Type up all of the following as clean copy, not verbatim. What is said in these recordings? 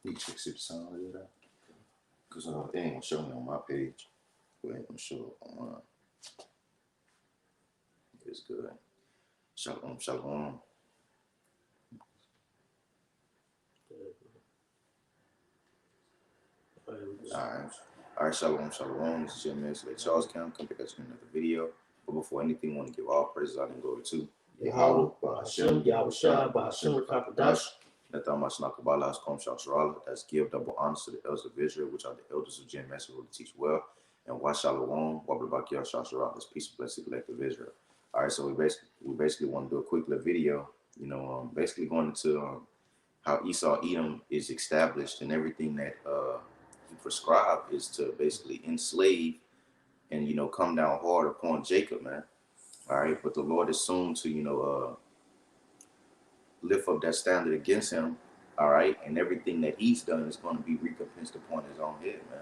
You can check see the sound like that. Because it ain't gonna show me on my page. It ain't gonna show on mine. It's good. Shalom, shalom. Alright, shalom, shalom. This is your minister Charles Camp. Come back at you in another video. But before anything, I want to give all praises out and glory to Yahweh, Bahashem, Yahweh Shah, Bahashem, Rakakadash. Nathamash Kom Shasharala. That's give double honor to the elders of Israel, which are the elders of Jim Master who teach well. And Wa Shalom, Wabrabakia Shasharala. That's peace and blessing collective Israel. Alright, so we basically want to do a quick little video, basically going into how Esau Edom is established and everything that he prescribed is to basically enslave and come down hard upon Jacob, man. All right, but the Lord is soon to lift up that standard against him. All right, and everything that he's done is going to be recompensed upon his own head, man.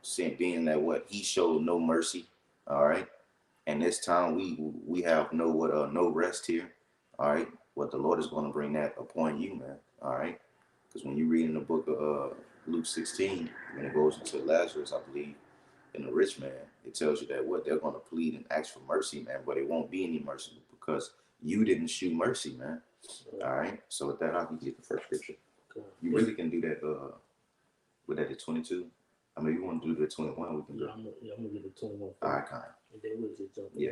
Seeing being that what he showed no mercy. All right, and this time we have no rest here. All right, what the Lord is going to bring that upon you, man. All right, because when you read in the book of Luke 16, when it goes into Lazarus, I believe, and the rich man, it tells you that what they're going to plead and ask for mercy, man, but it won't be any mercy because you didn't shew mercy, man. All right, so with that, I can get the first scripture. You really can do that with that at 22. I mean, you want to do the 21, we can do. I'm gonna get the 21. All right, kind of. And then we'll just jump in. Yeah.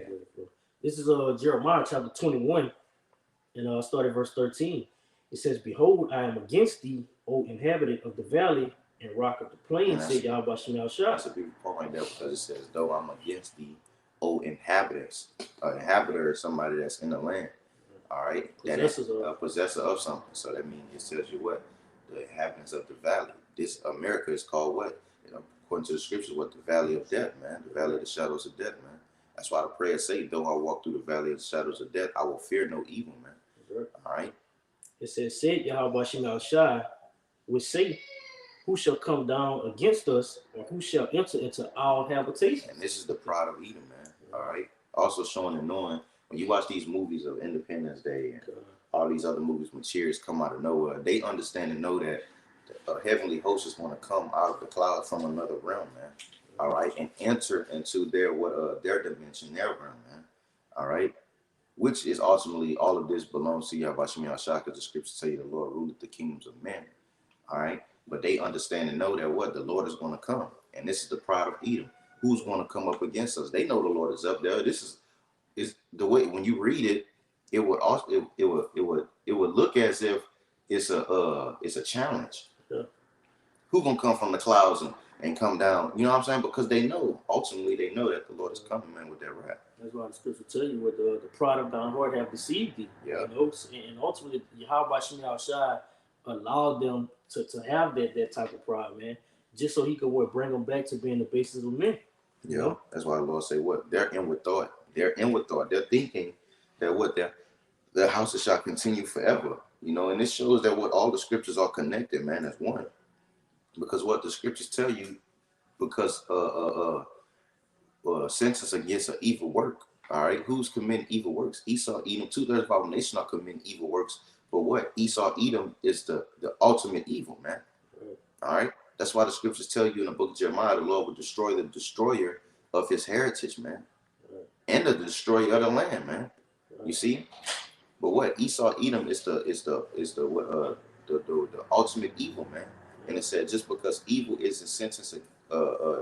This is Jeremiah chapter 21, and start at verse 13. It says, "Behold, I am against thee, O inhabitant of the valley and rock of the plain," said Yahweh Shemel Shah. That's a beautiful part right there because it says, "Though I'm against thee, O inhabitants." An inhabitor is somebody that's in the land. All right, that is a possessor of something. So that means it tells you what the inhabitants of the valley. This America is called what? According to the scriptures, what the valley of death, man. The valley of the shadows of death, man. That's why the prayer say, "Though I walk through the valley of the shadows of death, I will fear no evil," man. All right. It says, "Said Yahweh Shemel Shah, which say, who shall come down against us, or who shall enter into our habitation?" And this is the pride of Edom, man. All right. Also showing and knowing when you watch these movies of Independence Day and all these other movies when cheers come out of nowhere, they understand and know that heavenly hosts is going to come out of the cloud from another realm, man. All right, and enter into their dimension, their realm, man. All right, which is ultimately all of this belongs to Yahweh Shemel Shah, because the scriptures tell you the Lord ruleth the kingdoms of men. All right, but they understand and know that what the Lord is going to come, and this is the pride of Edom. Who's going to come up against us? They know the Lord is up there. This is the way when you read it, it would also it would look as if it's a challenge. Yeah. Who gonna come from the clouds and come down? You know what I'm saying? Because they know, ultimately, they know that the Lord is coming, man, with that wrath. That's why the scripture tell you what the pride of thine heart have deceived thee. Yeah. And ultimately, Yahweh Shemel Shah allowed them to have that type of pride, man, just so he could bring them back to being the basis of men. Yeah. Know? That's why the Lord say what? They're inward thought. They're inward thought. They're thinking that what their houses shall continue forever. And this shows that what all the scriptures are connected, man, as one. Because what the scriptures tell you, because sentence against an evil work. All right, who's committing evil works? Esau, Edom. 2/3 of our nation are committing evil works. But what? Esau, Edom is the ultimate evil, man. All right, that's why the scriptures tell you in the book of Jeremiah, the Lord will destroy the destroyer of his heritage, man, and the destroyer of the land, man. You see, but what? Esau, Edom is the ultimate evil, man. And it said, just because evil is a sentence,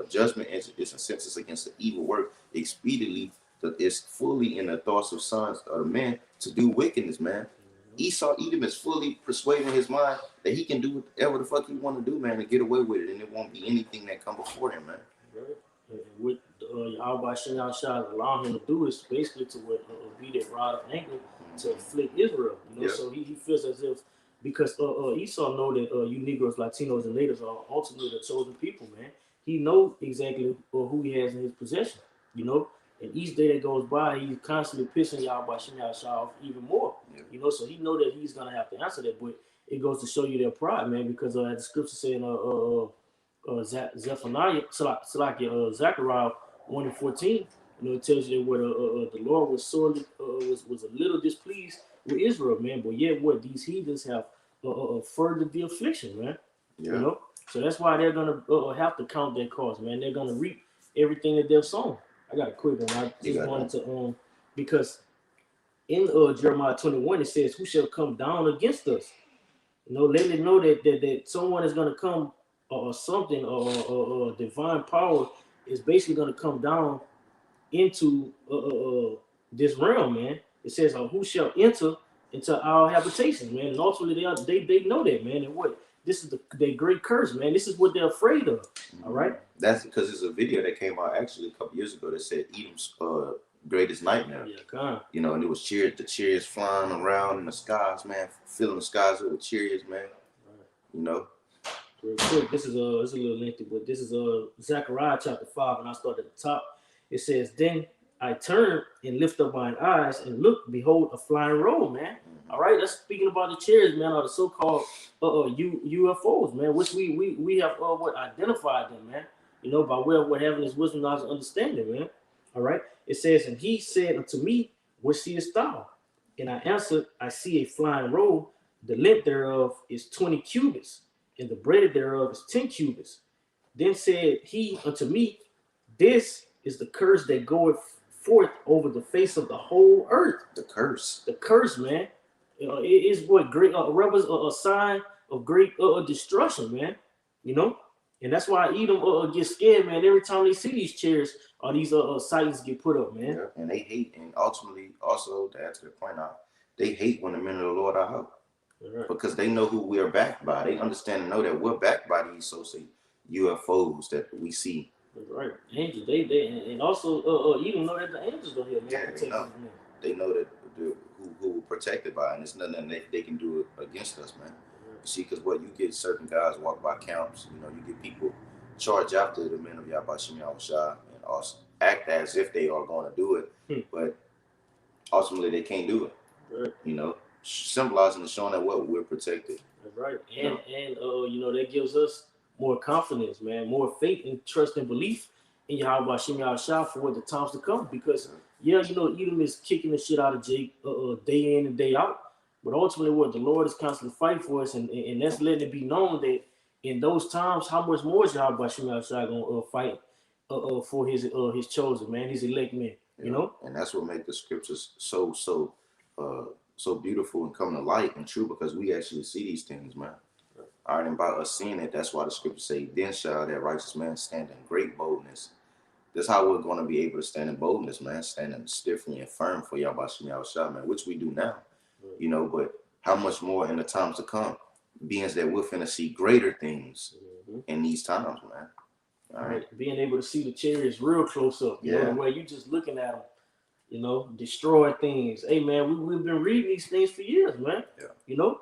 judgment is a sentence against the evil work, expediently is fully in the thoughts of sons of men to do wickedness, man. Esau, Edom is fully persuading his mind that he can do whatever the fuck he want to do, man, and get away with it, and it won't be anything that come before him, man. Right. And what Yahweh Shemel Shah allowing him to do is basically to be that rod of anger to afflict Israel. So he feels as if, because Esau know that you Negroes, Latinos, and natives are ultimately the chosen people, man. He knows exactly who he has in his possession, And each day that goes by, he's constantly pissing Yahweh Shemel Shah off even more, So he know that he's gonna have to answer that. But it goes to show you their pride, man, because the scripture saying Zephaniah, Zechariah 1:14, it tells you that where the Lord was sorely was a little displeased with Israel, man. But yet, what these heathens have furthered the affliction, man. Yeah. You know, so that's why they're gonna have to count their cost, man. They're gonna reap everything that they've sown. I got a quick one. I just wanted to because in Jeremiah 21 it says, "Who shall come down against us?" You know, let it know that someone is gonna come or something or divine power is basically gonna come down into this realm, man. It says, "Who shall enter into our habitations, man?" And ultimately, they know that, man. And what this is their great curse, man. This is what they're afraid of. All right. That's because there's a video that came out actually a couple years ago that said Edom's greatest nightmare. Yeah, you know, and it was the chariots flying around in the skies, man, filling the skies up with chariots, man. Right. You know. Real quick, this is it's a little lengthy, but this is Zechariah chapter 5, and I start at the top. It says, "Then I turned and lift up mine eyes and look, behold, a flying roll, man." Mm-hmm. All right, that's speaking about the chariots, man, or the so-called UFOs, man, which we have identified them, man. You know, by way of what having his wisdom, knowledge, and understanding, man. All right. It says, "And he said unto me, What seest thou? And I answered, I see a flying roll. The length thereof is 20 cubits, and the breadth thereof is 10 cubits. Then said he unto me, This is the curse that goeth forth over the face of the whole earth." The curse. The curse, man. It is what great a sign of great destruction, man. You know, and that's why Edom get scared, man. Every time they see these chairs or these sightings get put up, man. Yeah, and they hate, and ultimately, also to add to the point out, they hate when the men of the Lord are out. Right. Because they know who we are backed by. They understand and know that we're backed by these so-called UFOs that we see. Right, angels. They and also Edom know that the angels don't hear. Yeah, they know that who we're protected by, and it's nothing that they can do against us, man. You see, because you get certain guys walk by camps, you know, you get people charge after the men of Yahbashim Yahushua and also act as if they are going to do it, but ultimately they can't do it. Right. You know, symbolizing and showing that we're protected. That's right, and you know, that gives us more confidence, man, more faith and trust and belief in Yahweh Shem Yahushua for the times to come. Because you know, Edom is kicking the shit out of Jake day in and day out. But ultimately, what the Lord is constantly fighting for us, and that's letting it be known that in those times, how much more is Yahweh Shem Yahushua gonna fight for his chosen, man, his elect men. You know, and that's what makes the scriptures so beautiful and come to light and true, because we actually see these things, man. All right, and by us seeing it, that's why the scriptures say, "Then shall that righteous man stand in great boldness." That's how we're going to be able to stand in boldness, man, standing stiffly and firm for Yahweh Shem Yahushua, man, which we do now, you know, but how much more in the times to come, being that we're finna see greater things in these times, man. All right. Being able to see the chariots real close up, you know, where you just looking at them, you know, destroy things. Hey, man, we've been reading these things for years, man. Yeah. You know?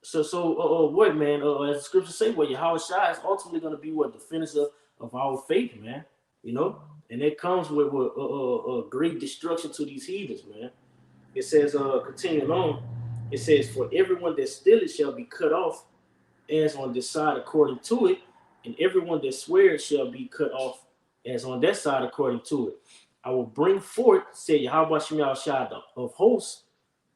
So what, man? As the scriptures say, Yahweh Shai is ultimately going to be the finisher of our faith, man. You know, and it comes with great destruction to these heathens, man. It says, continuing on, it says, "For everyone that stealeth shall be cut off, as on this side according to it, and everyone that swears shall be cut off, as on that side according to it. I will bring forth," said Yahweh Shem Yahushua of hosts,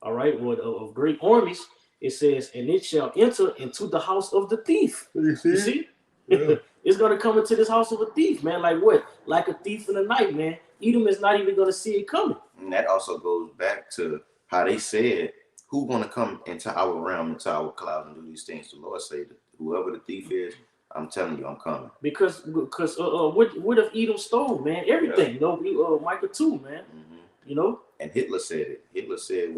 all right, of great armies. It says, "And it shall enter into the house of the thief." You see? Yeah. It's going to come into this house of a thief, man. Like what? Like a thief in the night, man. Edom is not even going to see it coming. And that also goes back to how they said, who's going to come into our realm, into our cloud and do these things? The Lord said, whoever the thief is, I'm telling you, I'm coming. Because what if Edom stole, man? Everything. Yeah. No, Micah 2, man. Mm-hmm. You know? And Hitler said it. Hitler said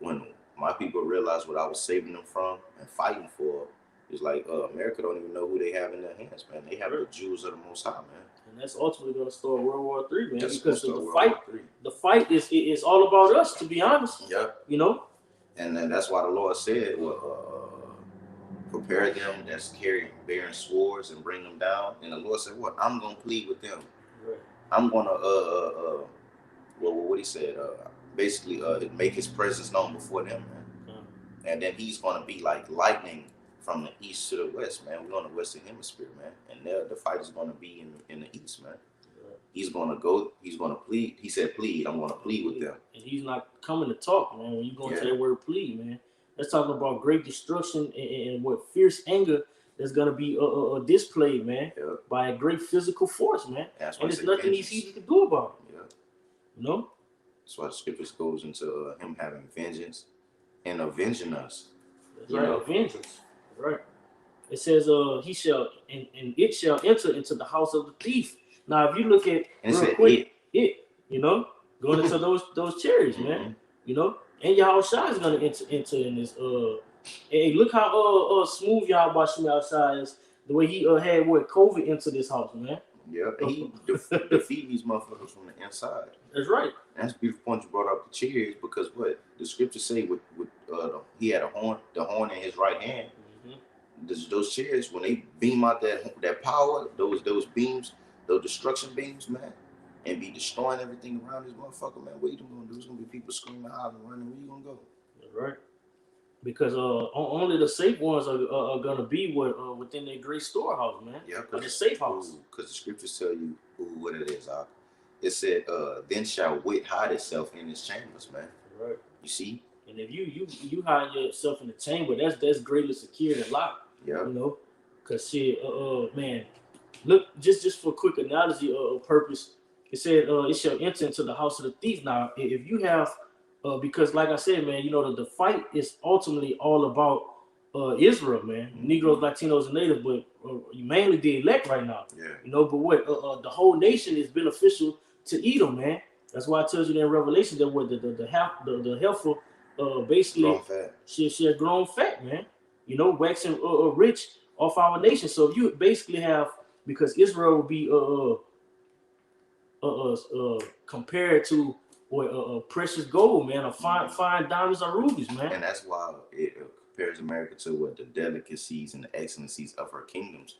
when my people realized what I was saving them from and fighting for, it's like America don't even know who they have in their hands, man. They have the Jews of the Most High, man. And that's ultimately going to start World War III, man. Because the fight is all about us, to be honest. Yeah. You know? And then that's why the Lord said, prepare them that's bearing swords and bring them down. And the Lord said, what? I'm going to plead with them. Right. I'm going to, what he said, basically make his presence known before them, man. And then he's going to be like lightning from the east to the west, man. We're on the western hemisphere, man. And there the fight is going to be in the east, man. Right. He's going to plead. He said, plead. I'm going to plead with them. And he's not coming to talk, man. When you go into that word plead, man, That's talking about great destruction and what fierce anger that's gonna be displayed, man, Yep. by a great physical force, man. That's why And I there's say nothing vengeance. easy to do about it. Yep. You know? That's why the scriptures goes into him having vengeance and avenging us. That's You right, know? vengeance. Right. It says, he shall and it shall enter into the house of the thief. Now, if you look at And it real said quick, you know, going into those chariots, man. Mhm. You know, and Yahushua is gonna enter in this. Hey, look how smooth Yahweh outside is. The way he had what COVID into this house, man. Yep. And he defeat these motherfuckers from the inside. That's right. And that's a beautiful point you brought up the chariots, because what the scriptures say with he had the horn in his right hand. Those chariots, when they beam out that power, those beams, those destruction beams, man, and be destroying everything around this motherfucker, man. What you gonna do? There's gonna be people screaming, hollering, running. Where you gonna go? That's right. Because only the safe ones are gonna be within their great storehouse, man. Yeah, or the safe house. Because the scriptures tell you what it is. It said, "Then shall wit hide itself in his chambers," man. Right. You see. And if you hide yourself in the chamber, that's greatly secured and locked. Yeah. You know, cause shit, man, look, just for quick analogy purpose, it said it shall enter into the house of the thief. Now, if you have, because like I said, man, you know the fight is ultimately all about Israel, man, Negroes, Latinos, and Natives, but mainly the elect right now. Yeah. You know, but what the whole nation is beneficial to Edom, man. That's why it tells you in Revelation that what the heifer basically she had grown fat, man. You know, waxing rich off our nation. So you basically have, because Israel will be compared to precious gold, man, or fine diamonds or rubies, man. And that's why it compares America to what the delicacies and the excellencies of her kingdoms,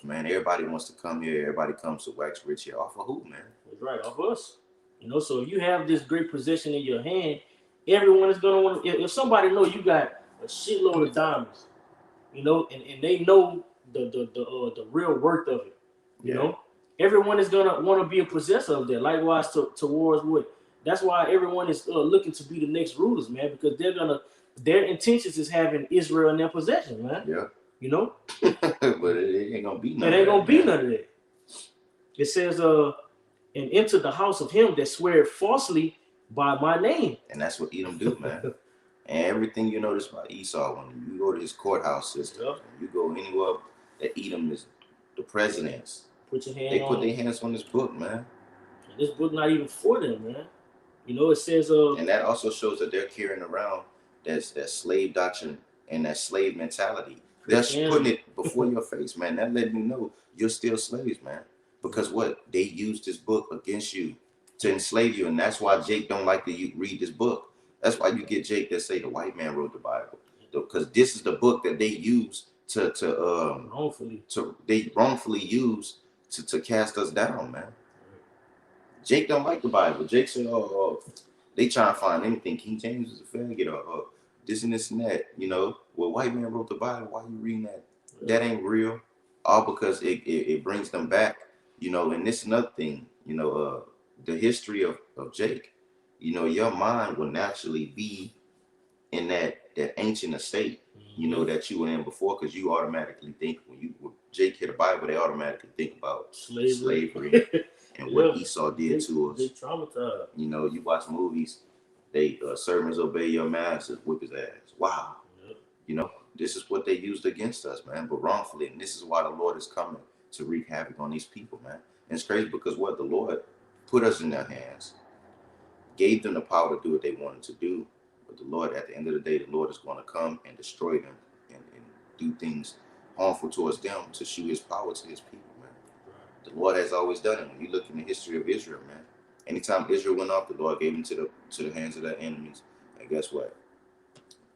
man. Everybody wants to come here. Everybody comes to wax rich here. Off of who, man? That's right, off us. You know, so if you have this great possession in your hand, everyone is gonna want to. If somebody know you got a shitload of diamonds, you know, and they know the real worth of it, you know, everyone is gonna want to be a possessor of that. Likewise towards what. That's why everyone is looking to be the next rulers, man, because their intentions is having Israel in their possession, man. Yeah. You know. But it ain't gonna be none. It ain't gonna be none of that. It says and enter the house of him that swear falsely by my name. And that's what Edom do, man. And everything you notice about Esau, when you go to his courthouse system, you go anywhere that Edom is the presidents. Put your hand they on. Put their hands on this book, man. And this book not even for them, man. You know, it says and that also shows that they're carrying around that slave doctrine and that slave mentality. They're putting it before your face, man. That let me know you're still slaves, man. Because what? They used this book against you to enslave you. And that's why Jake don't like to read this book. That's why you get Jake that say the white man wrote the Bible. Because this is the book that they use to wrongfully use to cast us down, man. Jake don't like the Bible. Jake said, they trying to find anything. King James is a faggot, or this and this and that. You know, well, white man wrote the Bible. Why you reading that? That ain't real. All because it brings them back. You know, and this another thing. You know, the history of Jake. You know, your mind will naturally be in that ancient estate. You know, that you were in before, because you automatically think when Jake hear the Bible, they automatically think about slavery. And what Esau did to us. They traumatized. You know, you watch movies, they servants obey your masters, whip his ass. Wow. Yep. You know, this is what they used against us, man, but wrongfully. And this is why the Lord is coming to wreak havoc on these people, man. And it's crazy because what the Lord put us in their hands, gave them the power to do what they wanted to do. But the Lord, at the end of the day, the Lord is going to come and destroy them and do things harmful towards them to show his power to his people. The Lord has always done it. When you look in the history of Israel, man, anytime Israel went off, the Lord gave them to the hands of their enemies. And guess what?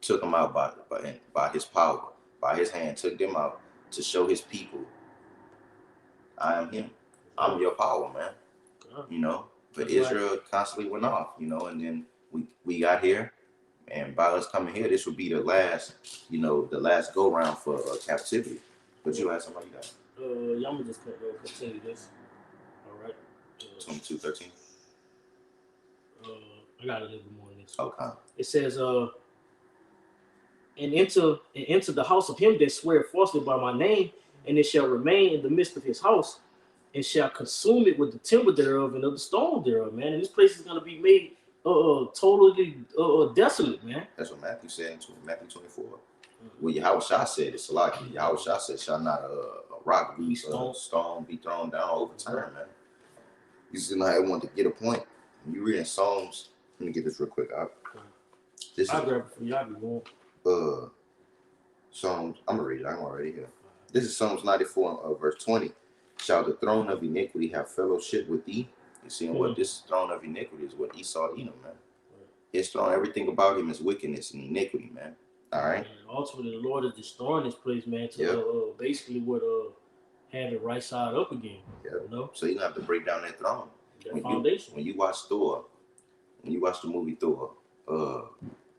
Took them out by his power, by his hand, took them out to show his people, I am him. I'm your power, man. You know, but Israel constantly went off, you know, and then we got here, and by us coming here, this would be the last, you know, the last go round for captivity. But you have somebody got. I'm gonna just continue this. All right. 22:13. I got a little bit more than this. Okay. It says, and enter the house of him that swear falsely by my name, and it shall remain in the midst of his house, and shall consume it with the timber thereof and of the stone thereof, man. And this place is gonna be made totally desolate, man. That's what Matthew said in Matthew 24. Well, Yahushua said it's like Yahushua said, "Shall not a rock be stone be thrown down over time, man." You see, I want to get a point. When you reading Psalms, let me get this real quick. I'll grab it from y'all. Be going. Psalms. I'm gonna read it. I'm already here. This is Psalms 94, verse 20. Shall the throne of iniquity have fellowship with thee? You see, what this throne of iniquity is what Esau Edom, man. His throne, everything about him is wickedness and iniquity, man. All right. And ultimately, the Lord is destroying this place, man, to basically have it right side up again. Yeah. You know? So you have to break down that throne. Foundation. When you watch Thor, when you watch the movie Thor,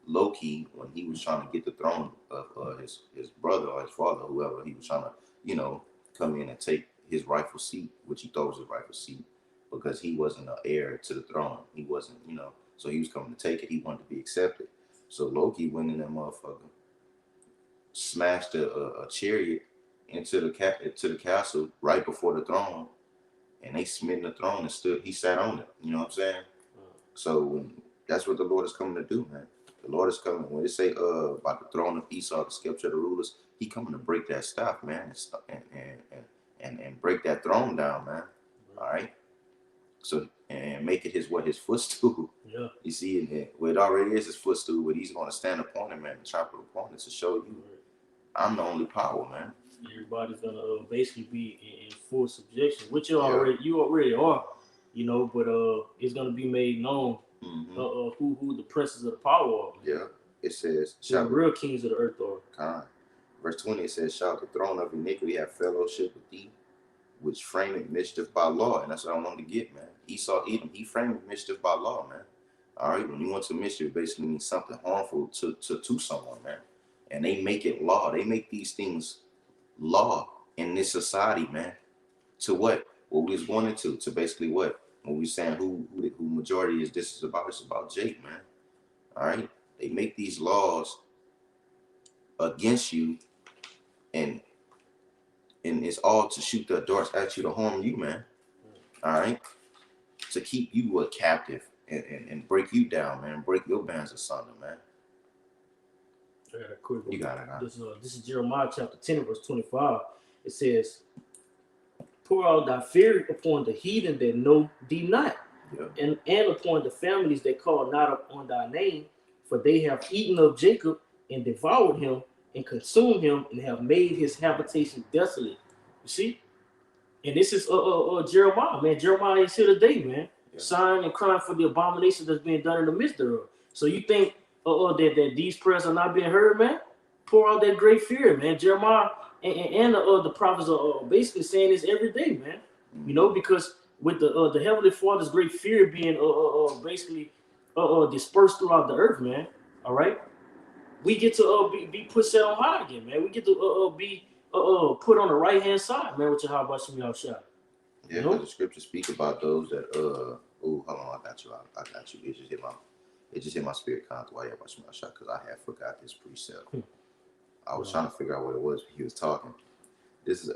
Loki, when he was trying to get the throne of his brother or his father, whoever, he was trying to, come in and take his rightful seat, which he thought was his rightful seat, because he wasn't an heir to the throne. He wasn't, so he was coming to take it. He wanted to be accepted. So Loki went in that motherfucker, smashed a chariot into the castle right before the throne, and they smitten the throne and he sat on it. You know what I'm saying? So that's what the Lord is coming to do, man. The Lord is coming. When they say about the throne of Esau, the scepter of the rulers, he coming to break that stuff, man, and break that throne down, man. All right. So and make it his footstool. Yeah. You see it. Well, it already is his footstool, but he's going to stand upon it, man, and trample upon it to show you, I'm the only power, man. Everybody's gonna basically be in full subjection, which you already are, but it's gonna be made known who the princes of the power are. Yeah, it says the real kings of the earth are. Verse 20, it says, "Shall the throne of iniquity have fellowship with thee, which frameth mischief by law?" And that's what I wanted to get, man. Esau Edom, he framed mischief by law, man. All right, when you want to mischief, it basically means something harmful to someone, man. And they make it law. They make these things law in this society, man. To what we was going into, to basically what we saying who majority is this is about. It's about Jake, man. All right, they make these laws against you, and it's all to shoot the darts at you to harm you, man. All right, to keep you a captive and break you down, man, break your bands asunder, man. I got a quick one. You got it. This is Jeremiah chapter 10, verse 25. It says, "Pour out thy fear upon the heathen that know thee not, and upon the families that call not upon thy name, for they have eaten of Jacob and devoured him and consumed him and have made his habitation desolate." You see? And this is Jeremiah, man. Jeremiah is here today, man. Yeah. Sighing and crying for the abomination that's being done in the midst thereof. So you think that these prayers are not being heard, man? Pour out that great fear, man. Jeremiah and the prophets are basically saying this every day, man. Because with the Heavenly Father's great fear being basically dispersed throughout the earth, man. All right, we get to be put set on high again, man. We get to be put on the right hand side, man. With Yahweh Shem Yahushua. Yeah, because the scriptures speak about those that hold on, I got you. It just hit my spirit contour because I had forgot this precept. I was trying to figure out what it was he was talking. This is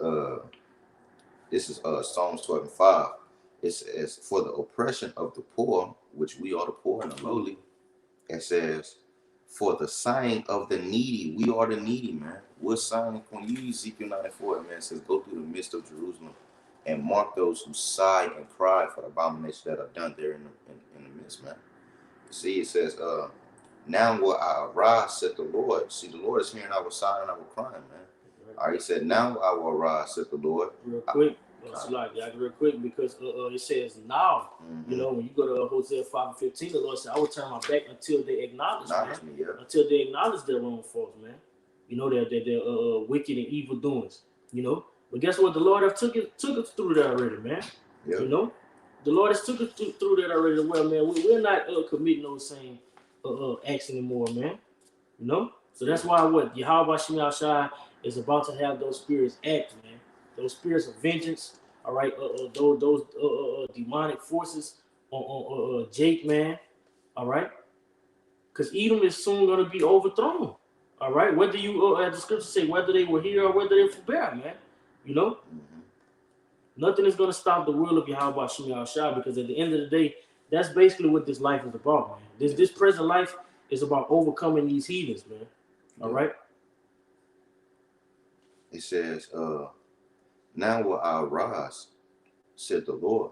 Psalms 12:5. It says, "For the oppression of the poor, which we are the poor and the lowly." It says, "For the sighing of the needy, we are the needy, man." We're sighing. When you use Ezekiel 9:4, man, it says, "Go through the midst of Jerusalem and mark those who sigh and cry for the abominations that are done there in the midst, man." See, it says, "Now will I arise," said the Lord. See, the Lord is hearing our sigh and our crying, man. All right, he said, "Now I will arise," said the Lord. Real quick, real quick, because it says now. When you go to Hosea 5:15, the Lord said, "I will turn my back until they acknowledge me, yeah. Until they acknowledge their own faults, man. They're wicked and evil doings. But guess what? The Lord has took us through that already, man. Yep. The Lord has took us through that already. Well, man, we're not committing those same acts anymore, man. So that's why Yahweh Shem Yahushua is about to have those spirits act, man. Those spirits of vengeance, all right. Those demonic forces on Jake, man. All right. Because Edom is soon going to be overthrown. All right, whether you, as the scripture say, whether they were here or whether they forbear, man. You know, nothing is going to stop the will of Yahweh Shem Yahushua, because at the end of the day, that's basically what this life is about, man. This present life is about overcoming these heathens, man. All right. It says, now will I arise, said the Lord.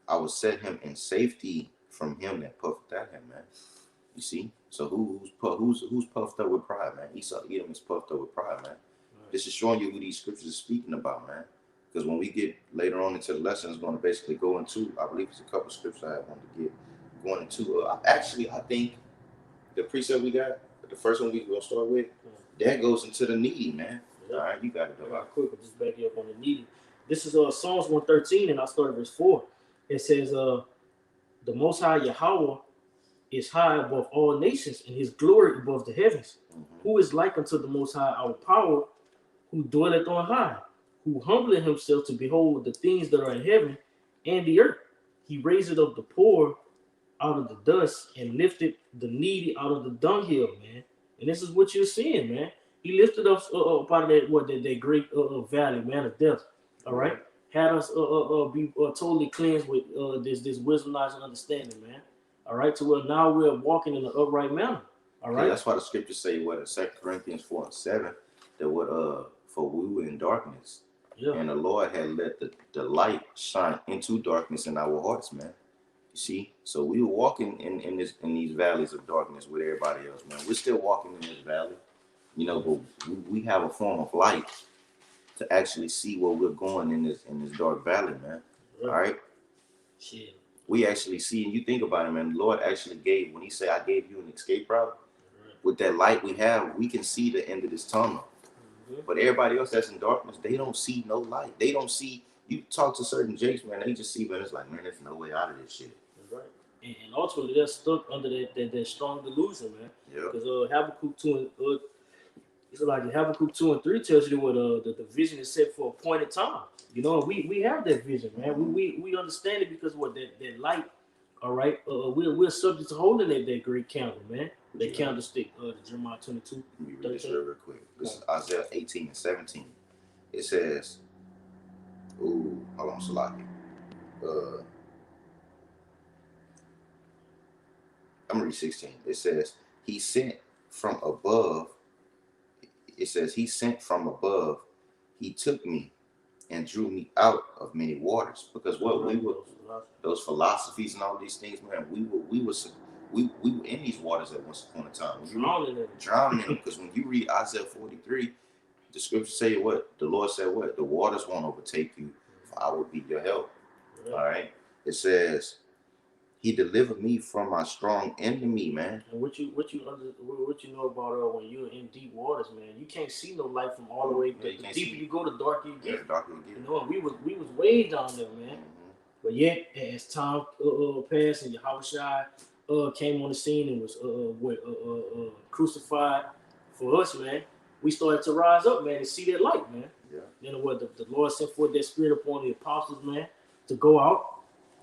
I will set him in safety from him that puffed at him, man. You see? So who's puffed up with pride, man? Esau, Edom is puffed up with pride, man. Right. This is showing you who these scriptures are speaking about, man. Because when we get later on into the lesson, it's going to basically go into, I believe it's a couple of scriptures I want to get going into. Actually, I think the precept we got, the first one we're going to start with, that goes into the needy, man. All right, you got it. All right, quick, just back you up on the needy. This is Psalms 113, and I start at verse 4. It says, the Most High Yahweh is high above all nations, and his glory above the heavens. Who is like unto the Most High, our power, who dwelleth on high, who humbleth himself to behold the things that are in heaven and the earth. He raiseth up the poor out of the dust and lifted the needy out of the dunghill, man. And this is what you're seeing, man. He lifted us up out of that great valley, man, of death. All right, had us be totally cleansed with this wisdom, knowledge, and understanding, man. All right, to where now we're walking in an upright manner. All right, that's why the scriptures say what in 2 Corinthians 4:7 that what for we were in darkness, and the Lord had let the light shine into darkness in our hearts, man. You see, so we were walking in these valleys of darkness with everybody else, man. We're still walking in this valley, you know, but we have a form of light to actually see where we're going in this dark valley, man. All right. Shit. We actually see, and you think about it, man. The Lord actually gave, when He said, "I gave you an escape route." With that light we have, we can see the end of this tunnel. But everybody else that's in darkness, they don't see no light. They don't see. You talk to certain jakes, man. They just see, man. It's like, man, there's no way out of this shit. Right. And ultimately, they're stuck under that strong delusion, man. Yeah. Because Habakkuk 2 and it's like Habakkuk 2 and 3 tells you what the vision is set for appointed time. You know, we have that vision, man. We understand it because what that light. All right, we're subject to holding that great candle, man. That candlestick, Jeremiah 22. Let me read this real quick. This is Isaiah 18 and 17. It says, hold on, Salaki. I'm gonna read 16. It says, He sent from above. It says, He sent from above. He took me and drew me out of many waters. Because what we were, those philosophies and all these things, man, we were in these waters at once upon a time. Drowning in them. Because when you read Isaiah 43, the scriptures say what? The Lord said what? The waters won't overtake you, for I will be your help. Yeah. All right. It says, He delivered me from my strong enemy, man. And what you know about when you're in deep waters, man, you can't see no light from all the way. The deeper you go, the darker you get. Yeah, the darker you get. You know, we was way down there, man. But yet, as time passed and Yahushua came on the scene and was crucified for us, man, we started to rise up, man, and see that light, man. Yeah. Then what the Lord sent forth that spirit upon the apostles, man, to go out.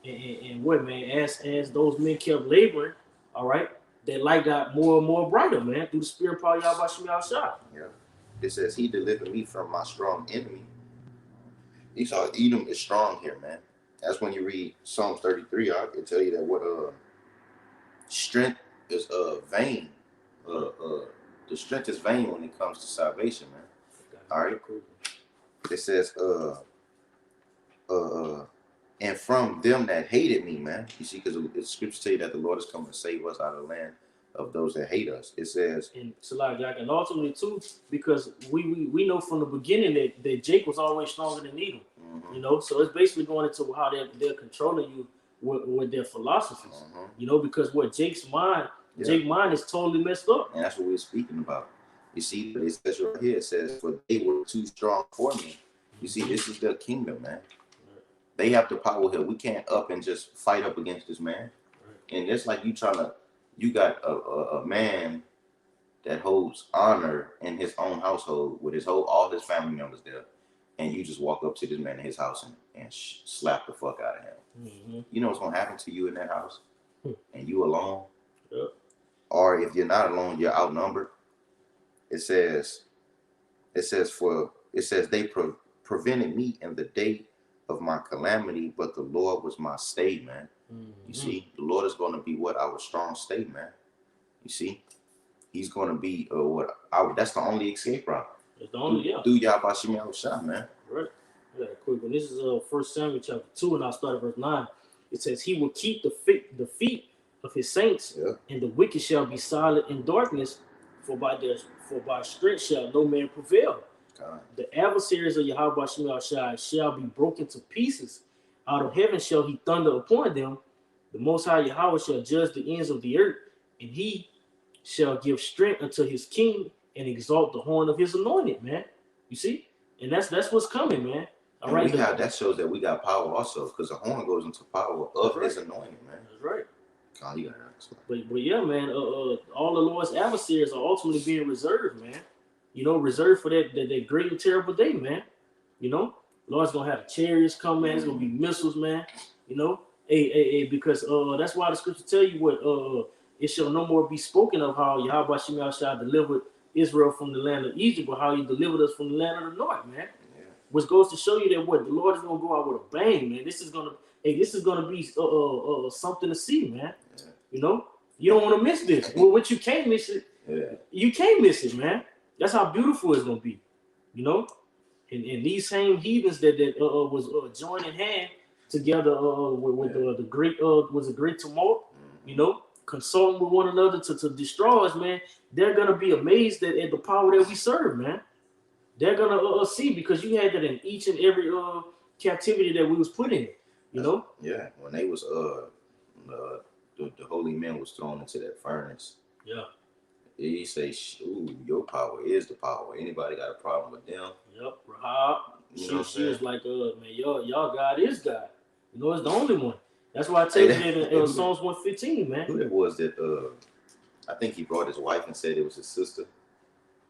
And what, man, as those men kept laboring, all right, that light got more and more brighter, man, through the spirit of Yahweh Shem Yahushua. Yeah. It says, He delivered me from my strong enemy. Esau, Edom is strong here, man. That's when you read Psalms 33, I can tell you that what strength is vain. The strength is vain when it comes to salvation, man. All right. It says, and from them that hated me, man. You see, because the scriptures say that the Lord is coming to save us out of the land of those that hate us. It says, and and ultimately too, because we know from the beginning that Jake was always stronger than Edom. You know, so it's basically going into how they're controlling you with their philosophies. You know, because what Jake's mind is totally messed up. And that's what we're speaking about. You see, it says right here, it says, for they were too strong for me. You see, this is their kingdom, man. They have the power here. We can't up and just fight up against this man. And it's like you got a man that holds honor in his own household with all his family members there. And you just walk up to this man in his house and slap the fuck out of him. You know what's going to happen to you in that house? And you alone? Or if you're not alone, you're outnumbered. it says they prevented me in the day of my calamity, but the Lord was my stay, man. You see, the Lord is going to be what our strong stay, man. You see, He's going to be that's the only escape route. It's the only, through Yahweh Shem Yahushua, man. Right. Yeah, quick one. This is 1 Samuel chapter 2, and I'll start at verse 9. It says, He will keep the feet of His saints, and the wicked shall be silent in darkness, for by strength shall no man prevail. God. The adversaries of Yahweh Shem Yahushua shall be broken to pieces. Out of heaven shall He thunder upon them. The Most High Yahweh shall judge the ends of the earth, and He shall give strength unto His king and exalt the horn of His anointed, man. You see? And that's what's coming, man. All right. That shows that we got power also, because the horn goes into power of His anointing, man. That's right. God, you got it. But yeah, man, all the Lord's adversaries are ultimately being reserved, man. You know, reserved for that great and terrible day, man. You know, Lord's gonna have chariots come, man. It's gonna be missiles, man. You know, because that's why the scripture tell you what it shall no more be spoken of how Yahweh Shem Yahushua delivered Israel from the land of Egypt, but how He delivered us from the land of the north, man. Yeah. Which goes to show you that what the Lord is gonna go out with a bang, man. This is gonna be something to see, man. Yeah. You know, you don't want to miss this. Well, what you can't miss it. Yeah. You can't miss it, man. That's how beautiful it's gonna be, you know. And these same heathens that was joining hand together with the great was a great tumult, you know, consulting with one another to destroy us, man. They're gonna be amazed at the power that we serve, man. They're gonna see, because you had that in each and every captivity that we was put in, you know. Yeah, when they was the holy men was thrown into that furnace. Yeah. He say, "Ooh, your power is the power. Anybody got a problem with them?" Yep, Rahab. She was like, man, y'all God is God. You know, it's the only one. That's why I tell you that in Psalms 115, man. Who that was that? I think he brought his wife and said it was his sister.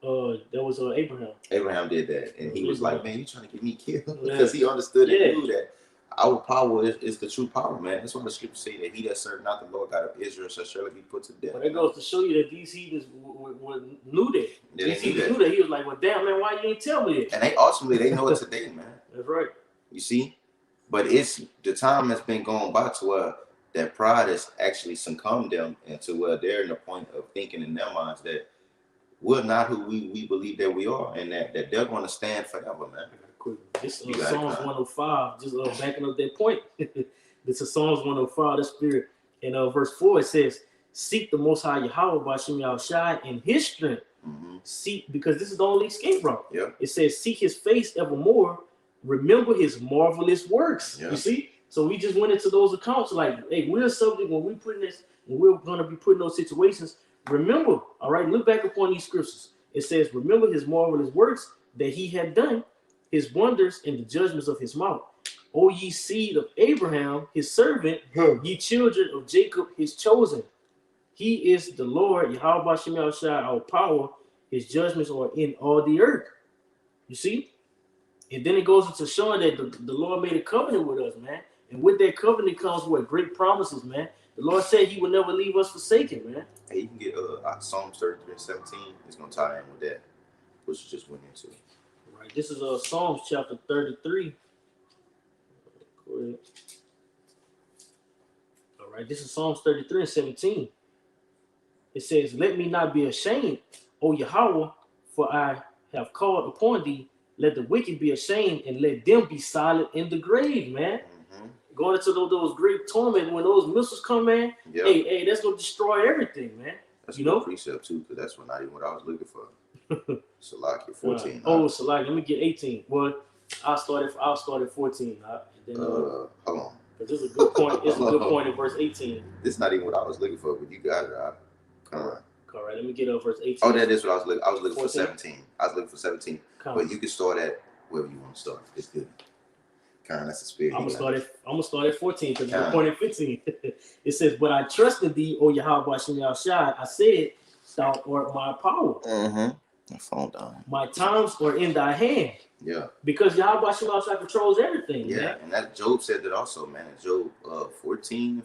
That was Abraham. Abraham did that, and he was like, "Man, you trying to get me killed?" Because he understood and knew that our power is the true power, man. That's why the scriptures say that he that served not the Lord God of Israel shall surely be put to death. But it goes to show you that these heathens knew that. Yeah, these heathens knew that. He was like, well, damn, man, why you ain't tell me that? And they ultimately, they know it today, man. That's right. You see? But it's the time that's been going by to where that pride has actually succumbed them, and to where they're in the point of thinking in their minds that we're not who we believe that we are, and that they're going to stand forever, man. This is Psalms 105, just backing up that point. This is Psalms 105, the spirit. In verse 4, it says, seek the Most High Yahweh by Shem Yahushua in His strength. Mm-hmm. Seek, because this is the only escape route. Yeah. It says, seek His face evermore. Remember His marvelous works. Yeah. You see? So we just went into those accounts like, hey, we're subject when we're going to be put in those situations. Remember, all right, look back upon these scriptures. It says, remember His marvelous works that He had done, His wonders and the judgments of His mouth. O ye seed of Abraham, His servant, ye children of Jacob, His chosen. He is the Lord, Yahweh Shem Yahushua, our power. His judgments are in all the earth. You see? And then it goes into showing that the Lord made a covenant with us, man. And with that covenant comes what? Great promises, man. The Lord said He would never leave us forsaken, man. Hey, you can get Psalms 33:17. It's going to tie in with that, which you just went into. Right. This is Psalms chapter 33. Go ahead. All right. This is Psalms 33:17. It says, let me not be ashamed, O Yahweh, for I have called upon Thee. Let the wicked be ashamed, and let them be silent in the grave, man. Mm-hmm. Going into those great torment, when those missiles come, man, yep. hey, that's going to destroy everything, man. That's a good precept, too, because that's not even what I was looking for. Salakia 14. Salakia, let me get 18. Well, I'll start at 14. Hold on. This is a good point. It's a good point in verse 18. This is not even what I was looking for, but you got it. All right, let me get verse 18. Oh, that is what I was looking. I was looking 14? For 17. I was looking for 17. But you can start at wherever you want to start. It's good. That's the spirit. I'm gonna start at 14 because it's point at 15. It says, "But I trusted Thee, O Yahweh Shem Yahushua. I said, Thou art my power. Mm-hmm. My phone down. My times are in Thy hand." Yeah. Because Yahweh Shem Yahushua controls everything. Yeah, man. And that Job said that also, man. In Job 14.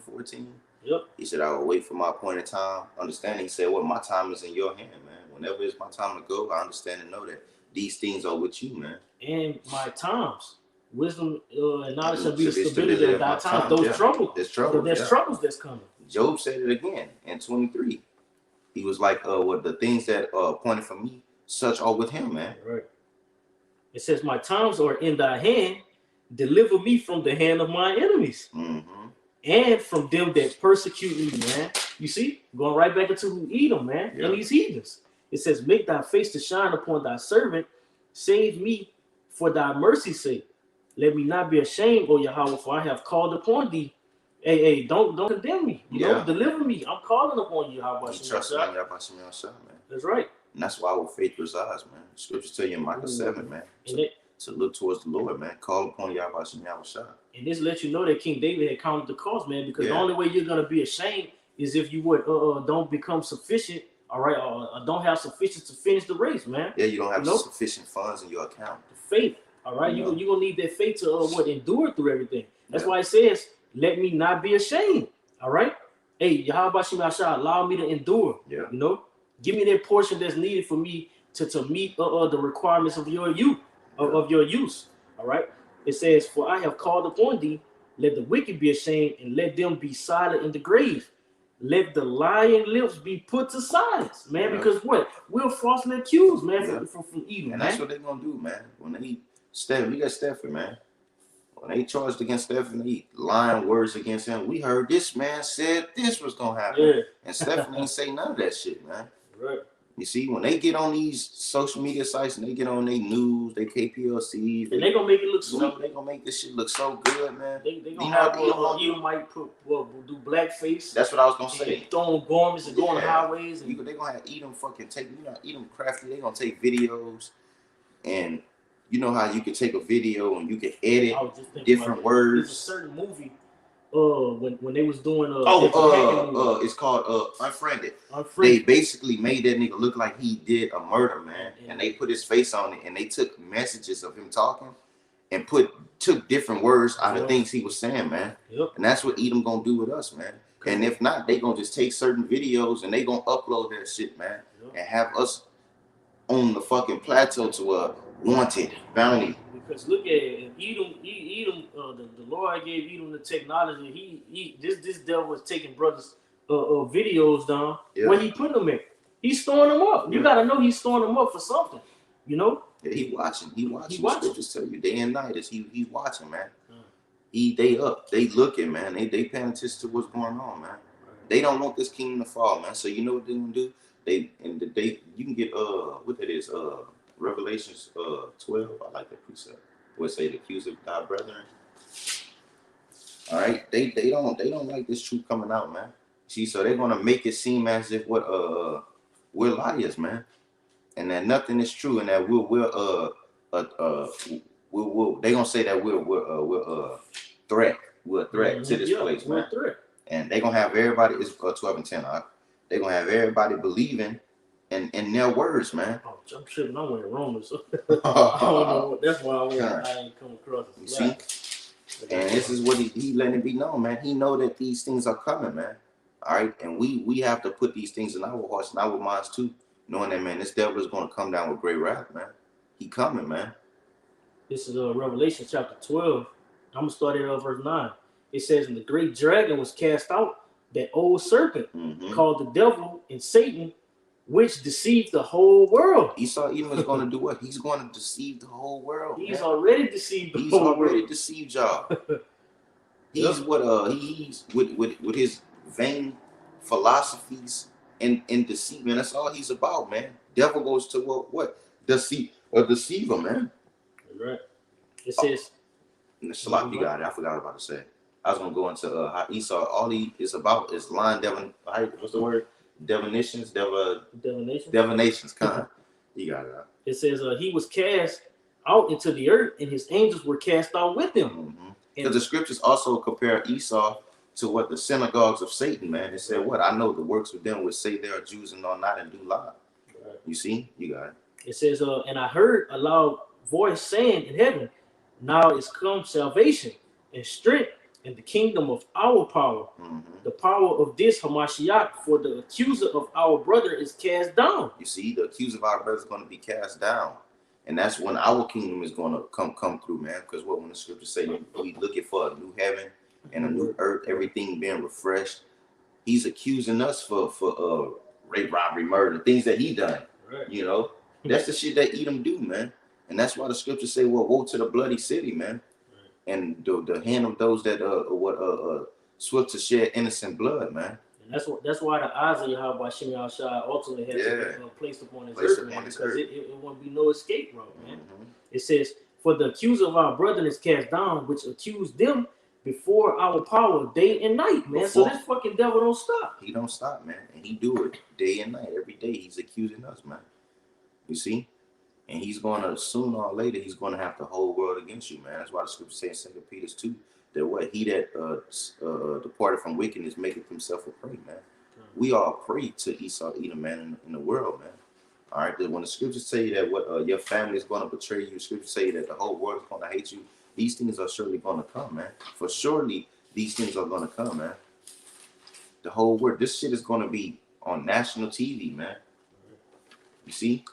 Yep. He said, "I will wait for my appointed time." Understanding, he said, "Well, my time is in Your hand, man. whenever it's my time to go, I understand and know that these things are with you, man. And my times, wisdom and knowledge shall be the stability of thy times. Those troubles, there's troubles that's coming. Job said it again in 23. He was like, "What the things that pointed for me, such are with him, man." Right. It says, "My times are in thy hand; deliver me from the hand of my enemies, and from them that persecute me." Man, you see, going right back into Edom, man, and these heathens. It says, "Make thy face to shine upon thy servant; save me for thy mercy's sake. Let me not be ashamed, O Yahweh, for I have called upon thee." Hey, don't condemn me. You know, deliver me. I'm calling upon you, Yahweh. Trust in Yahweh, man. That's right. And that's why our faith resides, man. The scriptures tell you in Micah 7, man, to look towards the Lord, man. Call upon Yahweh. And this lets you know that King David had counted the cost, man, because the only way you're going to be ashamed is if you would don't become sufficient, all right, or don't have sufficient to finish the race, man. Yeah, you don't have sufficient funds in your account. The faith, all right? You're going to need that faith to endure through everything. That's why it says, let me not be ashamed, all right? Hey, Yahweh Shemashah, allow me to endure, you know? Give me that portion that's needed for me to meet the requirements of your use, of your use, all right? It says, "For I have called upon thee, let the wicked be ashamed, and let them be silent in the grave. Let the lying lips be put to silence," man, because what? We're falsely accused, man, from Edom, and that's what they're going to do, man. When they, we got Stephen, man. When they charged against Stephanie, lying words against him, we heard this man said this was going to happen. And Stephanie ain't say none of that shit, man. Right. You see, when they get on these social media sites and they get on their news, they KPLC, and they gonna make it look sweet. They gonna make this shit look so good, man. They gonna have you might do blackface. That's what I was gonna say. Throwing garments and going highways. And they gonna have Edom fucking take, Edom crafty. They gonna take videos, and you know how you can take a video and you can edit different words. There's a certain movie. When they was doing it's called Unfriended. They basically made that nigga look like he did a murder, man, and they put his face on it, and they took messages of him talking and took different words out of things he was saying, man. And that's what Edom gonna do with us, man. And if not, they gonna just take certain videos and they gonna upload that shit, man, and have us on the fucking plateau to a wanted bounty. Because look at it, Edom, the Lord gave Edom the technology. This devil was taking brothers' videos down. Where he put them in? He's storing them up. You gotta know he's storing them up for something. You know? Yeah, he watching. Just tell you day and night is he's watching, man. They up. They looking, man. They paying attention to what's going on, man. They don't want this kingdom to fall, man. So you know what they're gonna do? You can get what that is Revelations 12. I like that precept where it say the accuser of thy brethren. All right, they don't like this truth coming out, man. See, so they're gonna make it seem as if we're liars, man, and that nothing is true, and that they gonna say that we're a threat to this place, man. And they gonna have everybody. It's 12 and 10. They gonna have everybody believing in their words, man. Oh, I'm tripping. I went Romans. I don't know. That's why I ain't come across it. You see? And this is what he letting it be known, man. He know that these things are coming, man. All right, and we have to put these things in our hearts and our minds too, knowing that, man, this devil is going to come down with great wrath, man. He coming, man. This is Revelation chapter 12. I'm gonna start at verse 9. It says, "And the great dragon was cast out, that old serpent called the devil and Satan, which deceived the whole world." Esau even was going to do what? He's going to deceive the whole world. He's already deceived the whole world. He's already deceived y'all. He's he's with his vain philosophies and deceiving. That's all he's about, man. Devil goes to what? Deceiver, man. Right. It says. Shalak, you got it. I forgot about to say. I was gonna go into how Esau. All he is about is lying, what's the word? Divinations. Kind. You got it. It says he was cast out into the earth, and his angels were cast out with him. Because the scriptures also compare Esau to what the synagogues of Satan, man. It said, "What I know the works of them which say they are Jews and are not, and do lie." Right. You see, you got it. It says, "And I heard a loud voice saying in heaven, now is come salvation and strength and the kingdom of our power, the power of this Hamashiach, for the accuser of our brother is cast down. You see, the accuser of our brother is going to be cast down. And that's when our kingdom is going to come through, man. Because when the scriptures say we looking for a new heaven and a new earth, everything being refreshed, he's accusing us for rape, robbery, murder, things that he done. Right. You know, that's the shit that Edom do, man. And that's why the scriptures say, well, woe to the bloody city, man. Right. And the hand of those that swift to shed innocent blood, man. And that's why the eyes of Yahweh Shem Shai ultimately has to be placed upon his earth, man, because it won't be no escape route, man. It says, for the accuser of our brethren is cast down, which accused them before our power day and night, man. So this fucking devil don't stop. He don't stop, man. And he do it day and night. Every day he's accusing us, man. You see? And he's going to, sooner or later, he's going to have the whole world against you, man. That's why the scripture says in 2 Peter 2, that what he that departed from wickedness maketh himself a prey, man. We are a prey to Esau, Edom, man, in the world, man. All right? When the scriptures say that what your family is going to betray you, scriptures say that the whole world is going to hate you, these things are surely going to come, man. For surely these things are going to come, man. The whole world. This shit is going to be on national TV, man. You see?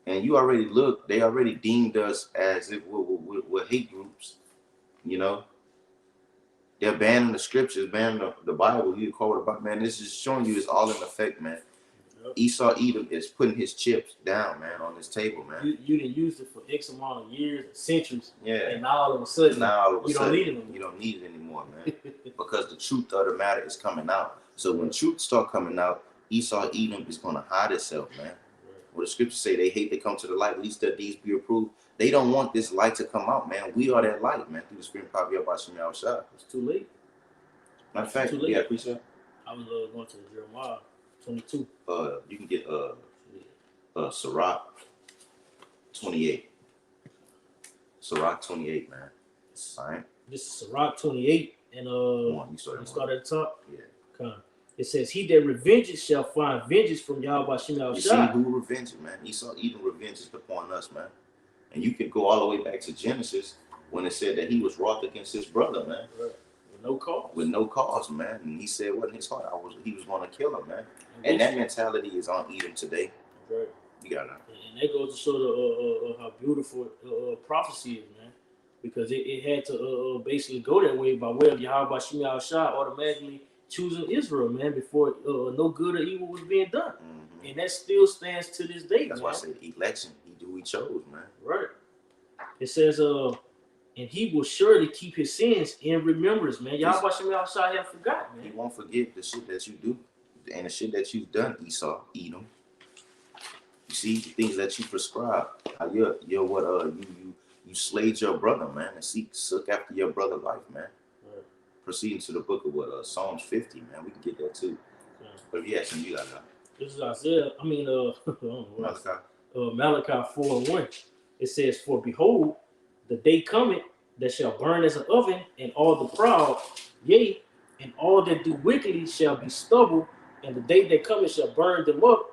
And you already look, they already deemed us as if we're hate groups, you know? They're banning the scriptures, banning the Bible. You call it about, man. This is showing you it's all in effect, man. Esau Edom is putting his chips down, man, on this table, man. You didn't use it for X amount of years, centuries, yeah. And now all of a sudden, you don't need it anymore. You don't need it anymore, man, because the truth of the matter is coming out. So when truth start coming out, Esau Edom is going to hide itself, man. What the scriptures say, they hate to come to the light, at least their deeds be approved. They don't want this light to come out, man. We are that light, man, through the spirit and power of Yahweh Shem Shai. It's too late. Matter of fact, yeah, appreciate it. I was going to Jeremiah 22. You can get Sirach 28. Sirach 28, man. All right. This is Sirach 28, and you start at the top. Yeah. Come. It says, "He that revenges shall find vengeance from Yahweh Shem Shai." You see who revenges, man? Esau Edom revenges upon us, man. And you can go all the way back to Genesis when it said that he was wroth against his brother, man. Right. With no cause. With no cause, man. And he said, what in his heart? He was going to kill him, man. And that mentality is on Edom today. Right. You got to. And that goes to show the how beautiful prophecy is, man. Because it had to basically go that way by way of Yahweh Shem Shai automatically choosing Israel, man, before no good or evil was being done. Mm-hmm. And that still stands to this day. That's why I say election, he chose, man. Right. It says, and he will surely keep his sins in remembrance, man. Yahweh Shem Shai have forgotten, man. He won't forget the shit that you do and the shit that you've done, Esau, Edom. You see, the things that you prescribe. How you slayed your brother, man, and suck after your brother's life, man. Proceeding to the book of Psalms 50, man. We can get that too. Yeah. But yeah, some you got that. This is Isaiah. I mean, Malachi 4:1. It says, "For behold, the day cometh that shall burn as an oven, and all the proud, yea, and all that do wickedly shall be stubble, and the day that cometh shall burn them up,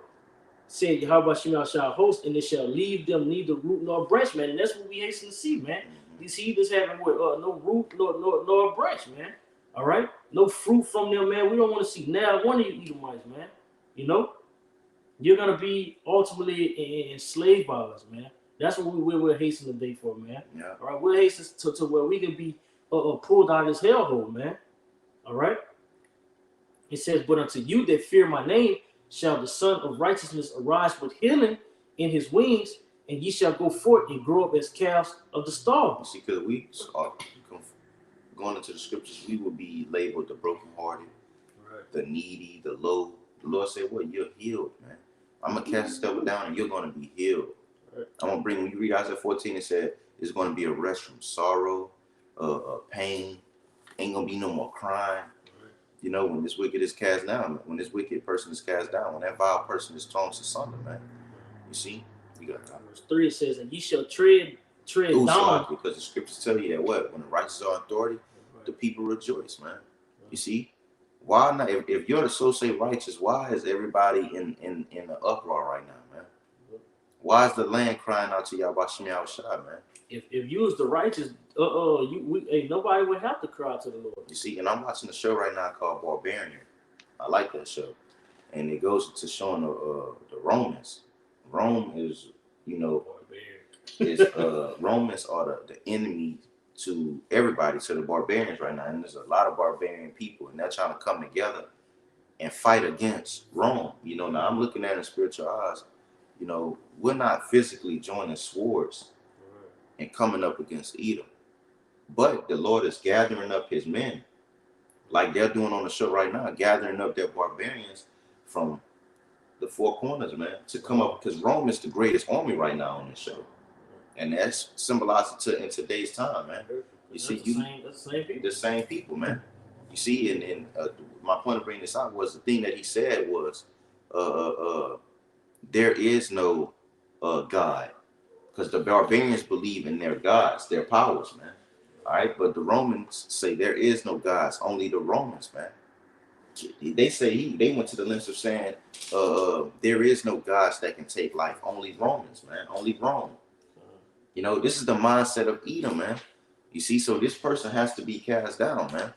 said Yahweh Shem Shai host, and it shall leave them neither root nor branch, man." And that's what we hasten to see, man. These heathens having no root nor branch, man. All right, no fruit from them, man. We don't want to see now one of you Edomites, man. You know, you're gonna be ultimately enslaved by us, man. That's what we're hastening today for, man. Yeah. All right, we're hastening to where we can be pulled out of this hellhole, man. All right. It says, "But unto you that fear my name shall the Son of Righteousness arise with healing in his wings, and ye shall go forth and grow up as calves of the stall." See, because we are going into the scriptures, we will be labeled the brokenhearted, right, the needy, the low. The Lord said, "What? You're healed, man. I'm gonna cast the devil down, and you're gonna be healed. Right. I'm gonna bring." When you read Isaiah 14, it said it's gonna be a rest from sorrow, pain. Ain't gonna be no more crying. Right. You know, when this wicked is cast down, when this wicked person is cast down, when that vile person is torn asunder, man. You see. Verse 3 it says, "And ye shall tread down." Because the scriptures tell you that what? When the righteous are in authority, right, the people rejoice, man. Right. You see? Why not? If you're the so-say righteous, why is everybody in the uproar right now, man? Why is the land crying out to Yahweh Shai, man? If you was the righteous, nobody would have to cry to the Lord. You see, and I'm watching a show right now called Barbarian. I like that show, and it goes to showing the Romans. Rome is, Romans are the enemy to everybody, to the barbarians right now, and there's a lot of barbarian people, and they're trying to come together and fight against Rome. Now I'm looking at it in spiritual eyes. We're not physically joining swords and coming up against Edom, but the Lord is gathering up his men, like they're doing on the show right now, gathering up their barbarians from the four corners, man, to come up, because Rome is the greatest army right now on the show, and that's symbolized in today's time, man. You see, the same people, man. You see, and my point of bringing this out was the thing that he said was, there is no God, because the barbarians believe in their gods, their powers, man. All right, but the Romans say there is no gods, only the Romans, man. They say they went to the lengths of saying there is no gods that can take life, only Romans, man, only Rome. This is the mindset of Edom, man. You see, so this person has to be cast down, man.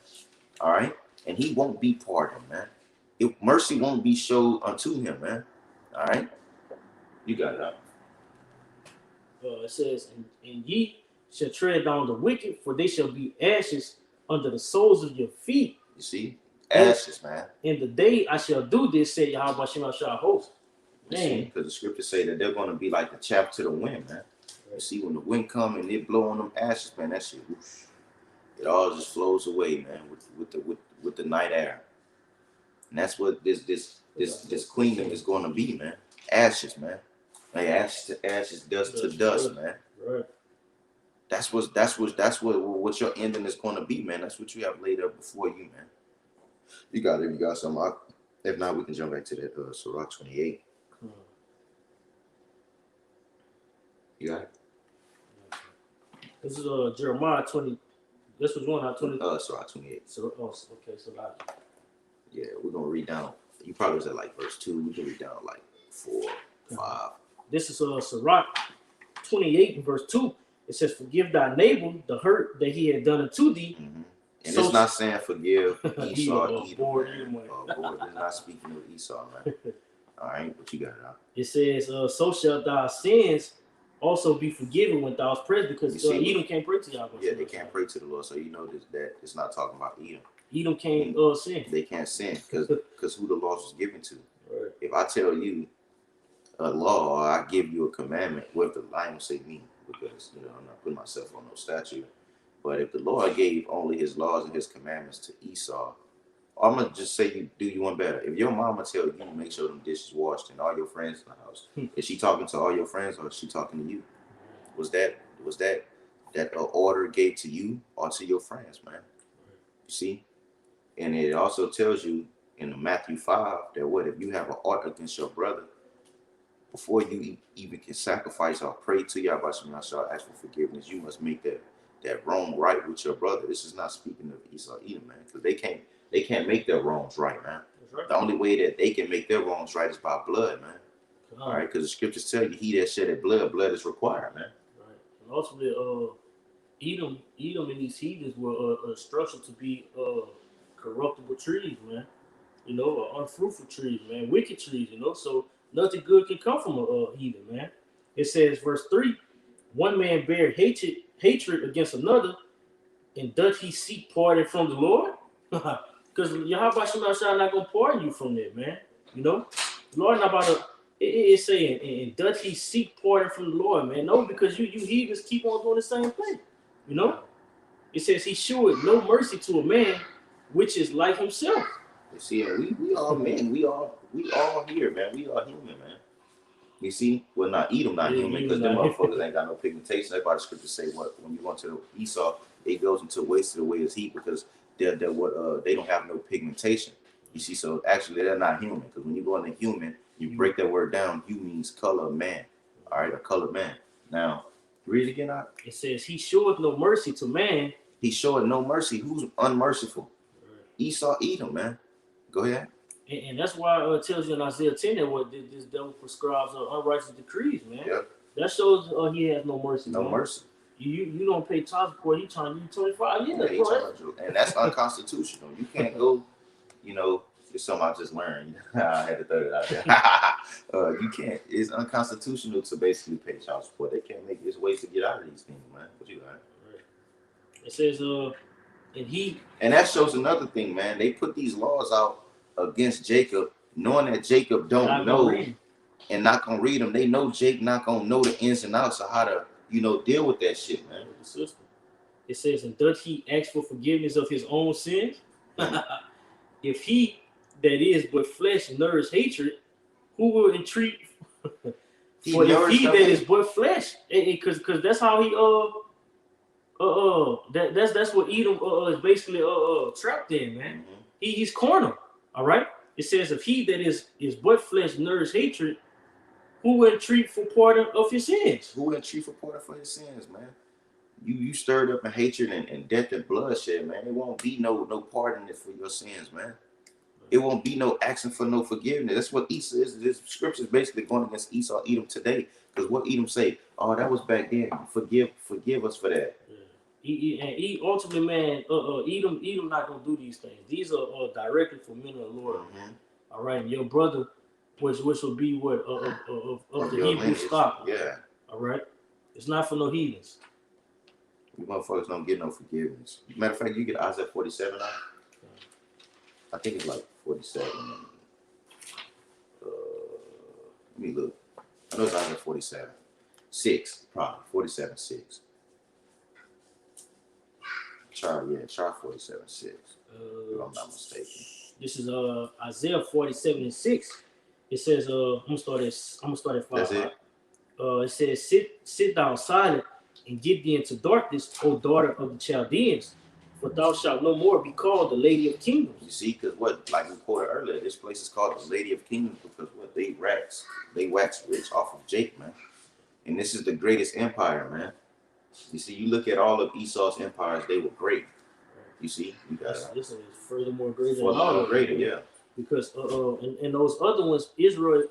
All right, and he won't be pardoned, man. Mercy won't be showed unto him, man. All right, you got it out. It says, and ye shall tread down the wicked, for they shall be ashes under the soles of your feet. You see, ashes, man. In the day I shall do this, said Yahweh Shah host. Man, because the scriptures say that they're going to be like the chaff to the wind, man. You see, when the wind come and it blow on them ashes, man, that shit, whoosh, it all just flows away, man, with the night air. And that's what this kingdom is going to be, man. Ashes, man. Like ashes to ashes, dust to dust, man. Right. That's what your ending is going to be, man. That's what you have laid up before you, man. You got it. You got something. If not, we can jump back to that Sirach 28. You got it. This is Jeremiah 20. This was 20. Sirach 28. Okay, so yeah, we're gonna read down. You probably was at like verse 2. We can read down like 4, 5. This is Sirach 28 and verse 2. It says, "Forgive thy neighbor the hurt that he had done unto thee." Mm-hmm. And it's not saying forgive Esau either. It's not speaking of Esau, man. All right, but you got it out. It says, "So shall thy sins also be forgiven when thou art present," because Edom can't pray to Yahweh. Yeah, they can't pray to the Lord, so you know that it's not talking about Edom. Edom can't sin. They can't sin because who the law was given to. Right. If I tell you a law, or I give you a commandment, what the line will say me, because I'm not putting myself on no statue. But if the Lord gave only his laws and his commandments to Esau, I'm gonna just say do you one better. If your mama tell you to make sure them dishes washed and all your friends in the house, is she talking to all your friends or is she talking to you? Was that order gave to you or to your friends, man? You see? And it also tells you in Matthew 5 that if you have an ought against your brother, before you even can sacrifice or pray to Yahweh Shah, ask for forgiveness, you must make that wrong right with your brother. This is not speaking of Esau Edom, man, because they can't make their wrongs right, man. Right. The only way that they can make their wrongs right is by blood, man. All right, because the scriptures tell you, he that shedded blood is required, man. Right. And ultimately, Edom and these heathens were structured to be corruptible trees, man. Unfruitful trees, man. Wicked trees, So nothing good can come from a heathen, man. It says, verse 3, "One man bear hatred against another, and doth he seek pardon from the Lord?" Because Yahweh Shah not gonna pardon you from that, man. The Lord not about to. It's saying, and doth he seek pardon from the Lord, man? No, because you heathens keep on doing the same thing. It says he showed no mercy to a man which is like himself. You see, we all men, we all here, man. We all human, man. You see, well, not Edom, not human, because them motherfuckers ain't got no pigmentation. That's why the scriptures say when you go into the Esau, it goes into wasted away as heat because they don't have no pigmentation. You see, so actually they're not human, because when you go into human, you break that word down. You means color of man. All right, a colored man. Now, read it again out. It says he showeth no mercy to man. He showeth no mercy. Who's unmerciful? Esau, Edom, man. Go ahead. And that's why it tells you in Isaiah 10 that what this devil prescribes unrighteous decrees, man. Yep. That shows he has no mercy. No man. mercy. You don't pay child support. He charging you 25 years. Yeah, and that's unconstitutional. You can't go, you know, it's something I just learned. I had to throw it out there. You can't. It's unconstitutional to basically pay child support. They can't make this ways to get out of these things, man. What you got? Right. It says, and that shows another thing, man. They put these laws out against Jacob, knowing that Jacob don't know and not gonna read them. They know Jake not gonna know the ins and outs of how to, you know, deal with that shit, man. The system. It says, and doth he ask for forgiveness of his own sins? If he that is but flesh nourished hatred, who will entreat? For if he that is but flesh, because that's how he that's what Edom is basically trapped in, man. Mm-hmm. He's cornered. All right. It says, if he that is but flesh nourished hatred, who will entreat for pardon of his sins? Who will entreat for pardon for his sins, man? You stirred up in hatred and death and bloodshed, man. It won't be no pardon for your sins, man. It won't be no action for no forgiveness. That's what Esau is. This scripture is basically going against Esau, Edom today. Because what Edom say? Oh, that was back then. Forgive us for that. Yeah. Ultimately, man, Edom not gonna do these things. These are directly for men of the Lord. Mm-hmm. All right, and your brother, which will be what of the Hebrew stock. Yeah. All right, it's not for no heathens. You motherfuckers don't get no forgiveness. Matter of fact, you get Isaiah 47 now. I think it's like 47. Let me look. I know it's Isaiah 47. 6, probably. 47, 6. Char 47, 6. If I'm not mistaken. This is Isaiah 47 and 6. It says, I'm gonna start at 5. That's it. It says, sit down silent and get thee into darkness, O daughter of the Chaldeans, for thou shalt no more be called the Lady of Kingdoms. You see, because what, like we quoted earlier, this place is called the Lady of Kingdoms because what they wax rich off of Jake, man. And this is the greatest empire, man. You see, you look at all of Esau's empires, they were great. You see, you got this is furthermore greater. Furthermore greater, yeah. Because and those other ones, Israel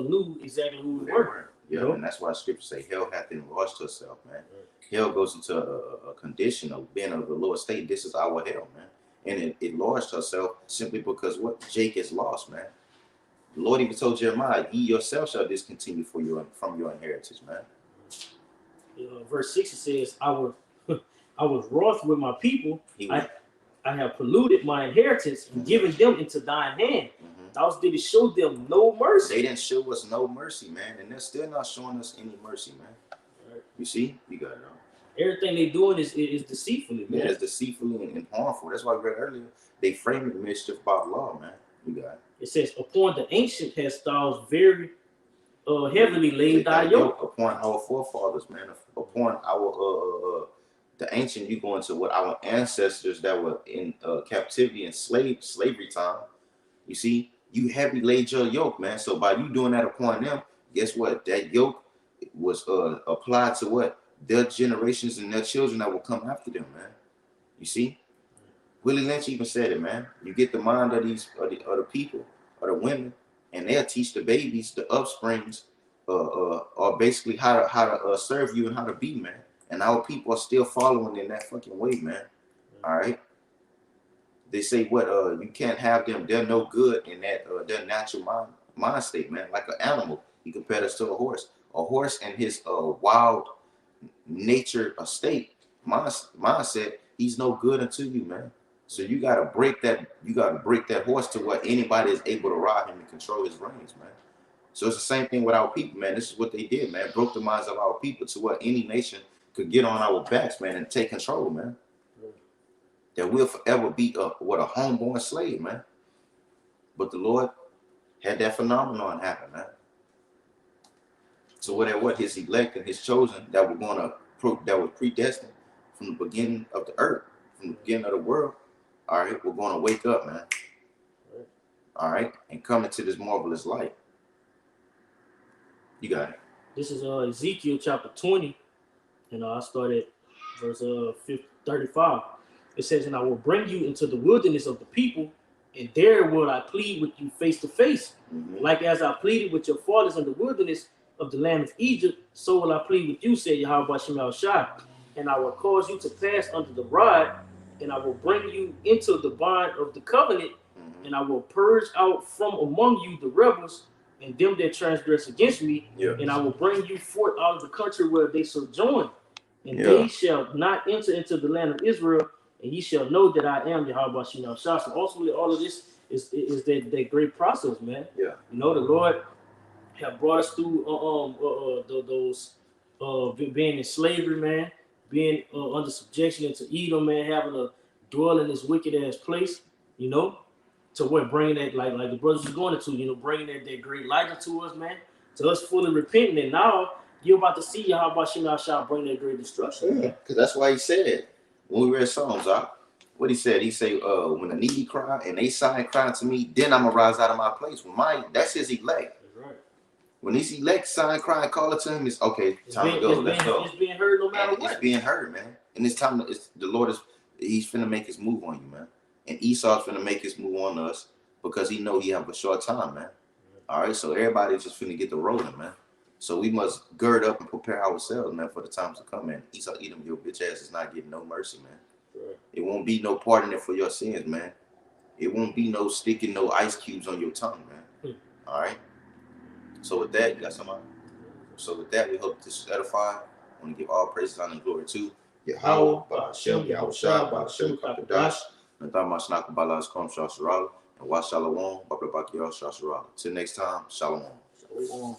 knew exactly who we were. Yeah, you know? And that's why scripture say hell hath enlarged herself, man. Hell goes into a condition of being of the lower state. This is our hell, man. And it enlarged herself simply because what Jake is lost, man. The Lord even told Jeremiah, ye yourself shall discontinue from your inheritance, man. Verse 6 it says, I was wroth with my people. I have polluted my inheritance and given them into thine hand. Thou did show them no mercy. They didn't show us no mercy, man, and they're still not showing us any mercy, man. Right. You see, you got it on. Everything they're doing is deceitfully, man. Yeah, it's deceitfully and harmful. That's why I read earlier. They framed the mischief by law, man. You got it. It says, upon the ancient hast thou very heavily laid thy yoke. Upon our forefathers, man. Upon our the ancient, you go into what our ancestors that were in captivity and slavery time. You see, you heavily laid your yoke, man. So by you doing that upon them, guess what? That yoke was applied to what? Their generations and their children that will come after them, man. You see? Willie Lynch even said it, man. You get the mind of these other people, or the women, and they'll teach the babies, the offsprings, or basically how to serve you and how to be, man. And our people are still following in that fucking way, man. All right. They say what you can't have them. They're no good in that their natural mind state, man. Like an animal, he compared us to a horse. A horse and his wild nature state mindset, he's no good unto you, man. So you gotta break that. You gotta break that horse to what anybody is able to ride him and control his reins, man. So it's the same thing with our people, man. This is what they did, man. Broke the minds of our people to what any nation could get on our backs, man, and take control, man. That we'll forever be a homeborn slave, man. But the Lord had that phenomenon happen, man. So what his elect and his chosen that were predestined from the beginning of the earth, from the beginning of the world, all right, we're going to wake up, man. All right, and come into this marvelous light. You got it. This is Ezekiel chapter 20, and I started verse 35. It says, and I will bring you into the wilderness of the people and there will I plead with you face to face. Mhm. Like as I pleaded with your fathers in the wilderness of the land of Egypt, so will I plead with you, said Yahweh Bashem Yahushua. And I will cause you to pass under the rod, and I will bring you into the bond of the covenant, and I will purge out from among you the rebels and them that transgress against me, and I will bring you forth out of the country where they sojourn, and they shall not enter into the land of Israel, and ye shall know that I am Yahweh Bashem Yahushua. So ultimately, all of this is that great process, man. Yeah. You know, the Lord have brought us through those being in slavery, man, being under subjection into Edom, man, having to dwell in this wicked ass place, you know, to what bringing that like the brothers was going into, you know, bringing that great light into us, man, to us fully repenting, and now you're about to see how Bashem Yahushua bring that great destruction. Yeah, because that's why he said when we read Psalms, what he said, when the needy cry and they sigh and cry to me, then I'm gonna rise out of my place. That's his elect. That's right. When these elect sigh and cry and call it to him, it's okay, time to go. Let's go. It's being heard no matter what. It's being heard, man. And it's time. The Lord he's finna make his move on you, man. And Esau's finna make his move on us because he know he have a short time, man. All right, so everybody just finna get the rolling, man. So we must gird up and prepare ourselves, man, for the times to come, man. Esau, Edom, your bitch ass is not getting no mercy, man. Right. It won't be no pardoning for your sins, man. It won't be no sticking no ice cubes on your tongue, man. All right. So with that, you got somebody? So with that, we hope this is edifying. I want to give all praise, honor, and glory to Yahweh, Bashem, Yahushua, Bashem, Kakadash, Nathama Shnaka Balas Kom Shasharala, and Wa Shalom, Babla Bakiyah Shasharala. Till next time, Shalom. Shalom.